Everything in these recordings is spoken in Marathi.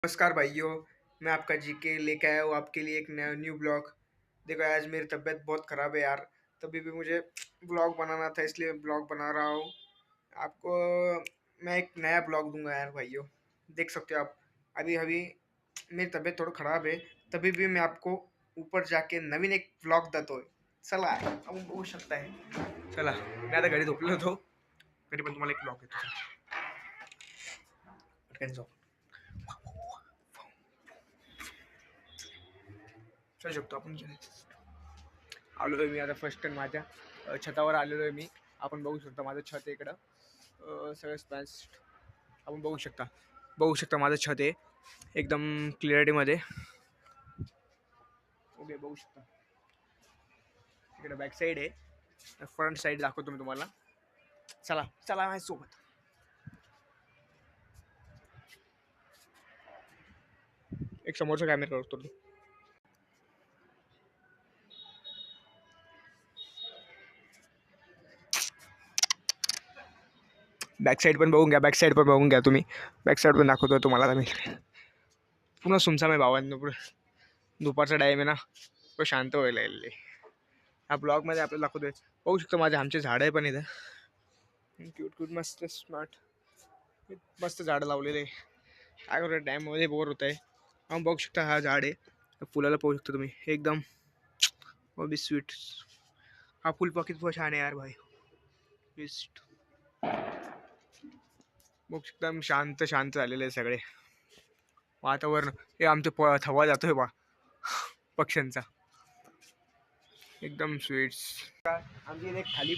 नमस्कार भाइयों। मैं आपका जीके लेके आया हूँ आपके लिए एक नया न्यू ब्लॉग। देखो आज मेरी तबीयत बहुत ख़राब है यार, तभी भी मुझे ब्लॉग बनाना था इसलिए ब्लॉग बना रहा हूँ आपको। मैं एक नया ब्लॉग दूंगा यार भाइयों, देख सकते हो आप। अभी अभी मेरी तबीयत थोड़ा ख़राब है, तभी भी मैं आपको ऊपर जाके नवीन एक ब्लॉग देतो चला अब होऊ शकता है। चला मी आता घरी झोपलो होतो, तरी पण तुम्हाला एक ब्लॉग देतो, पटकन जाऊ चल शकतो आपण। आलो आहे मी आता फर्स्ट टाइम माझ्या छतावर आलेलो आहे मी। आपण बघू शकता माझं छत आहे इकडं, सगळं स्पॅश आपण बघू शकता माझं छत आहे एकदम क्लिअरिटीमध्ये। ओके बघू शकता इकडे बॅक साईड आहे, फ्रंट साईड दाखवतो मी तुम्हाला। चला चला माझ्यासोबत। एक समोरचा कॅमेरा करतो। बॅक साईड पण बघून घ्या तुम्ही। बॅक साईड पण दाखवतो तुम्हाला आता मी। पुन्हा सुमसाम आहे भावांनो, पुढे दुपारचा टाईम आहे ना, तो शांत व्हायला येईल ह्या ब्लॉगमध्ये आपल्याला दाखवतोय। बघू शकतो माझे आमचे झाड आहे पण इथं क्यूट क्यूट मस्त स्मार्ट मस्त झाडं लावलेले। काय करू डॅममध्ये बोर होत आहे। आपण बघू शकता हा झाड आहे, फुलाला पाहू शकता तुम्ही एकदम बी स्वीट। हा फुल पॉकेट बहुत छान आहे यार भाई। बघू शकता शांत शांत झालेले आहे सगळे वातावरण। हे आमचं थवा जातोय बा पक्ष्यांचा, एकदम स्वीट्स। आमची इथे खाली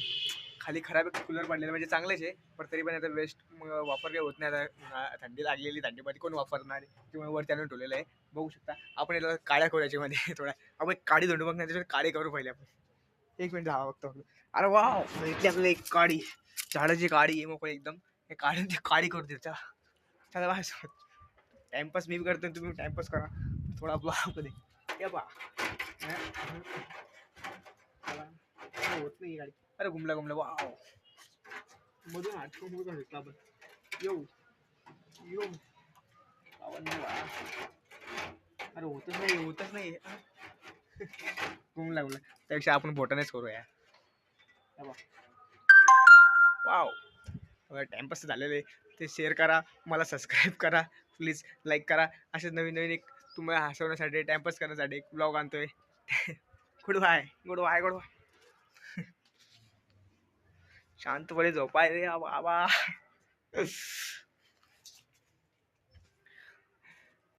खाली खराब कूलर पडलेला म्हणजे चांगलेच आहे, पण तरी पण आता वेस्ट वापर काही होत नाही। आता थंडी लागलेली, थंडीमध्ये कोण वापरणार किंवा वरती आणून ठेवलेलं आहे। बघू शकता आपण याला काळ्या करू याच्यामध्ये थोड्या, आपण काळी धोंडू बघ नाही त्याच्यात काळे करू पहिले आपण। एक मिनिट हा बघतो। अरे वा इथली आपल्याला एक काळी झाडाची काळी आहे मोकळी एकदम, हे काळी ती काळी करू दे। चला चला बा टाइमपास मी भी करतो, तुम्ही टाइमपास करा थोडा ब्लॉग मध्ये या बा। होत नाही गाडी, अरे घुमला वाव मधून आटकून घेतला आपण। येऊ येऊ अरे होतच नाही घुमला त्यापेक्षा आपण बोटानेच करूया। वाव टाइमपास झालेले ते शेअर करा, मला सबस्क्राईब करा प्लीज, लाईक करा। असे नवीन नवीन एक तुम्हाला हसवण्यासाठी टाइमपास करण्यासाठी एक ब्लॉग आणतोय। Goodbye goodbye goodbye. शांतपणे झोपाय रे बाबा।